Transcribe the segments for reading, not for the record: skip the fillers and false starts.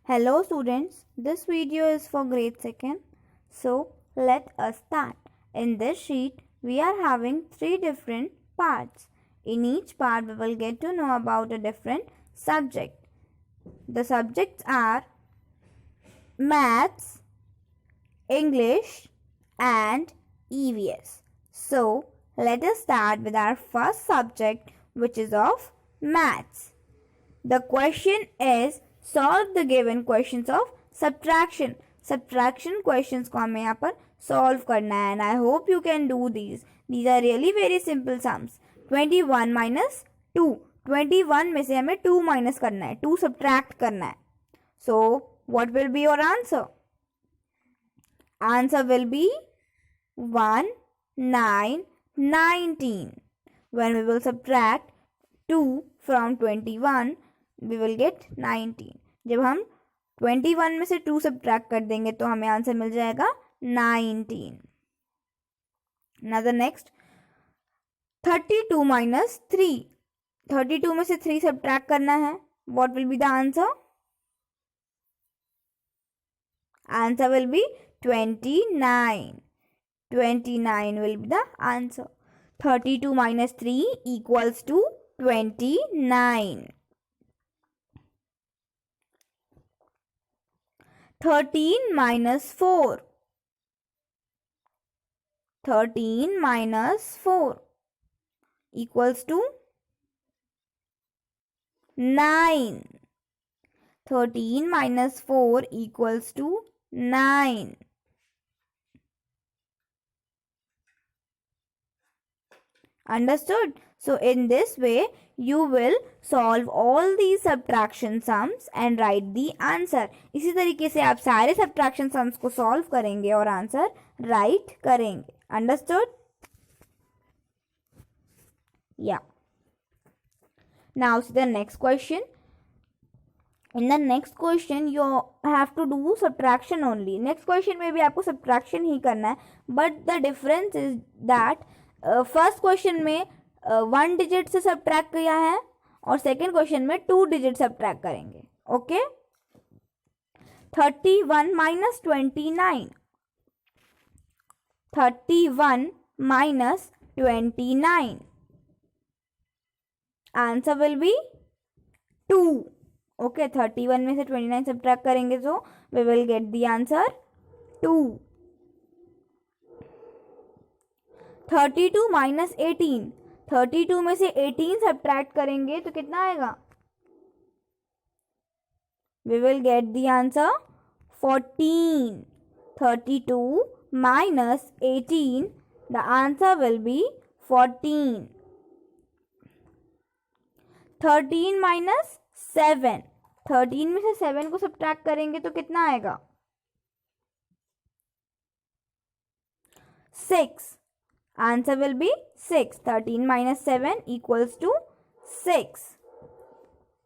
Hello students, this video is for grade 2nd. So let us start. In this sheet, we are having 3 different parts. In each part, we will get to know about a different subject. The subjects are Maths, English and EVS. So let us start with our first subject, which is of Maths. The question is solve the given questions of subtraction. Subtraction questions को हमें यहाँ पर solve करना है and I hope you can do these. These are really very simple sums. 21 minus 2. 21 में से हमें 2 minus करना है, 2 subtract करना है. So what will be your answer? Answer will be 1, 9, 19. When we will subtract 2 from 21, we will get 19. जब हम 21 में से 2 subtract कर देंगे तो हमें आंसर मिल जाएगा 19. Now the next 32 minus 3. 32 में से 3 subtract करना है. What will be the answer? Answer will be 29. 29 will be the answer. 32 minus 3 equals to 29. 13 minus 4. 13 minus 4 equals to 9. 13 minus 4 equals to 9. Understood? So in this way, you will solve all these subtraction sums and write the answer. इसी तरीके से आप सारे subtraction sums को solve करेंगे और answer write करेंगे. Understood? Yeah. Now see the next question. In the next question, you have to do subtraction only. Next question में भी आपको subtraction ही करना है. But the difference is that first question में 1 डिजिट से सब्ट्रैक्ट किया है और सेकेंड क्वेश्चन में 2 डिजिट सब्ट्रैक्ट करेंगे. Okay 31 minus 29. 31 minus 29. Answer will be 2. Okay 31 में से 29 सब्ट्रैक्ट करेंगे तो we will get the answer 2. 32 minus 18. 32 में से 18 सब्ट्रैक्ट करेंगे तो कितना आएगा? We will get the answer 14. 32 minus 18, the answer will be 14. 13 minus 7. 13 में से 7 को सब्ट्रैक्ट करेंगे तो कितना आएगा? 6. Answer will be 6. 13 minus 7 equals to 6.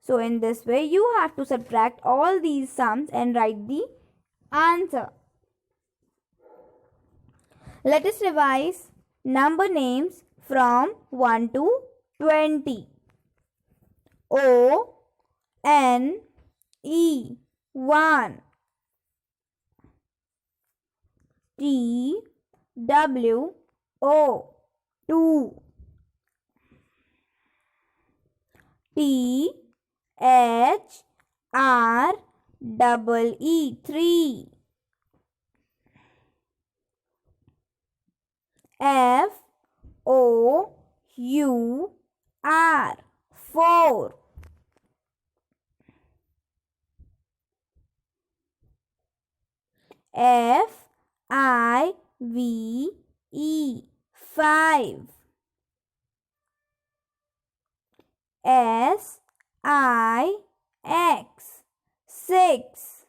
So in this way, you have to subtract all these sums and write the answer. Let us revise number names from 1 to 20. O, N, E, 1. T, W, O, 2. T, H, R, double E, 3. F, O, U, R, 4. F, I, V, E, 5. S, I, X, 6.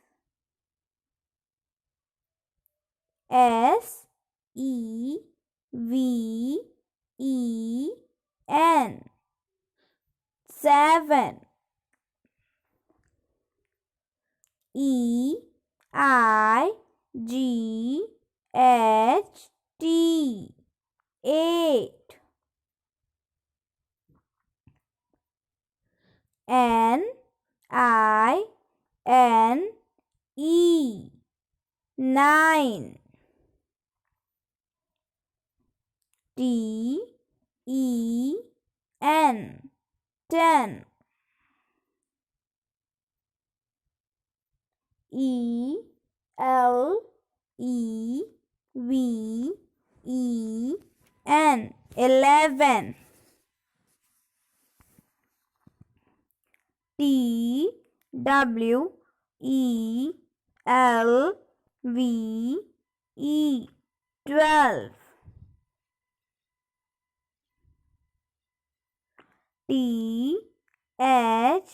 S, E, V, E, N, 7. E, I, G, H, T, 8. N, I, N E 9 T E N 10 E L E V E N 11 T W E L V E 12 T H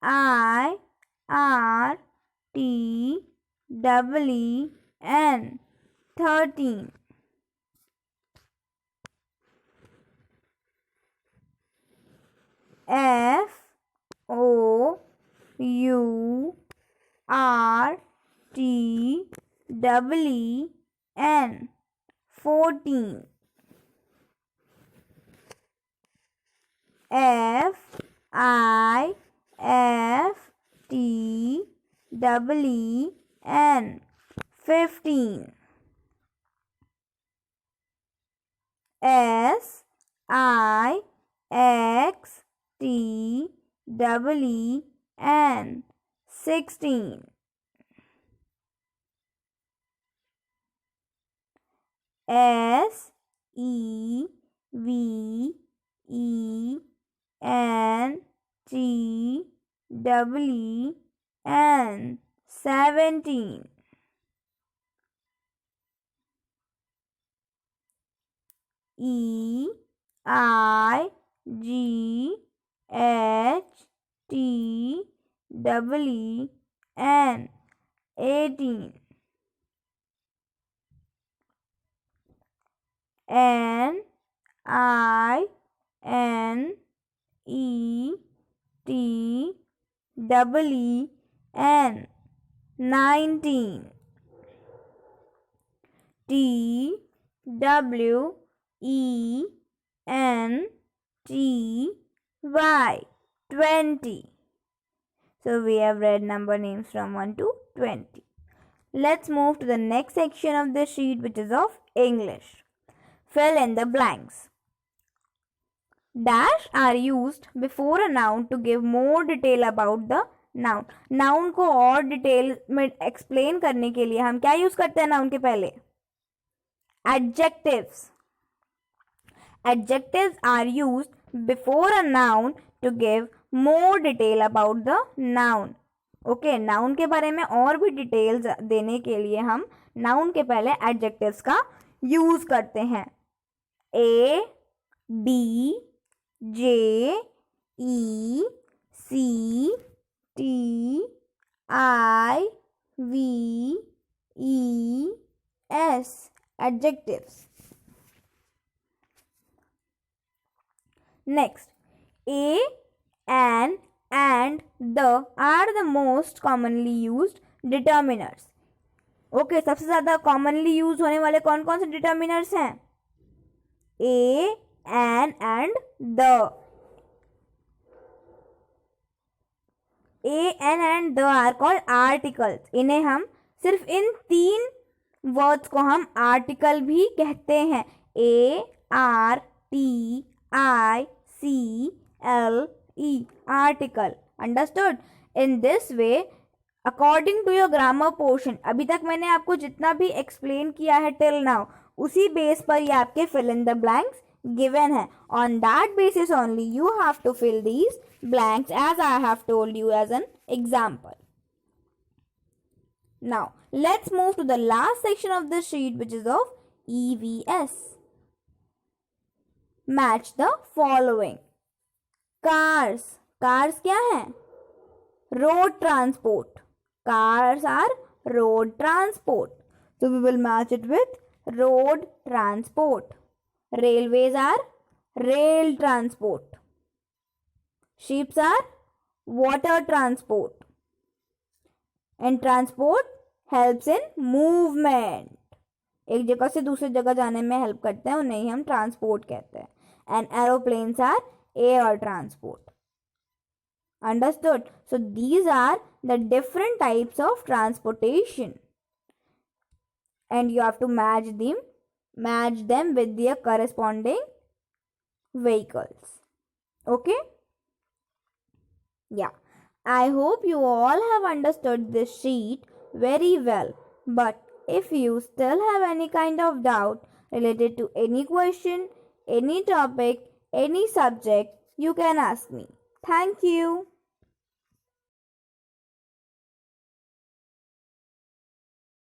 I R T W N 13 F O U R T W N 14 F I F T W N 15 S I X T W N 16 S E V E N T W N 17 E I G H T W N 18 N I N E T W N 19 T W E N T Y 20. So we have read number names from 1 to 20. Let's move to the next section of the sheet, which is of English. Fill in the blanks. Dash are used before a noun to give more detail about the noun. Noun को और detail में explain करने के लिए हम क्या use करते हैं नाउन के पहले? Adjectives. Adjectives are used before a noun to give more detail about the noun. Okay, noun के बारे में और भी डिटेल्स देने के लिए हम नाउन के पहले एडजेक्टिव्स का यूज करते हैं. A B J E C T I V E S adjectives. Next, a, an, and the are the most commonly used determiners. Okay, सबसे ज्यादा कॉमनली यूज होने वाले कौन कौन से डिटर्मिनर्स हैं? A, an and the. A, an and the are called articles. इन्हें हम सिर्फ इन 3 वर्ड्स को हम आर्टिकल भी कहते हैं. A R T I C L E article. Understood? In this way according to your grammar portion, अभी तक मैंने आपको जितना भी एक्सप्लेन किया है टिल नाउ, उसी बेस पर ये आपके fill in the blanks given है. On that basis only you have to fill these blanks as I have told you as an example. Now, let's move to the last section of the sheet, which is of EVS. Match the following. Cars. Cars क्या है? Road transport. Cars are road transport. So, we will match it with road transport. Railways are rail transport. Ships are water transport. And transport helps in movement. एक जगह से दूसरी जगह जाने में help करते हैं, उन्हें हम ट्रांसपोर्ट कहते हैं. And aeroplanes are air transport. Understood? So these are the different types of transportation, and you have to match them with their corresponding vehicles. Okay? Yeah. I hope you all have understood this sheet very well. But if you still have any kind of doubt related to any question, any topic, any subject, you can ask me. Thank you.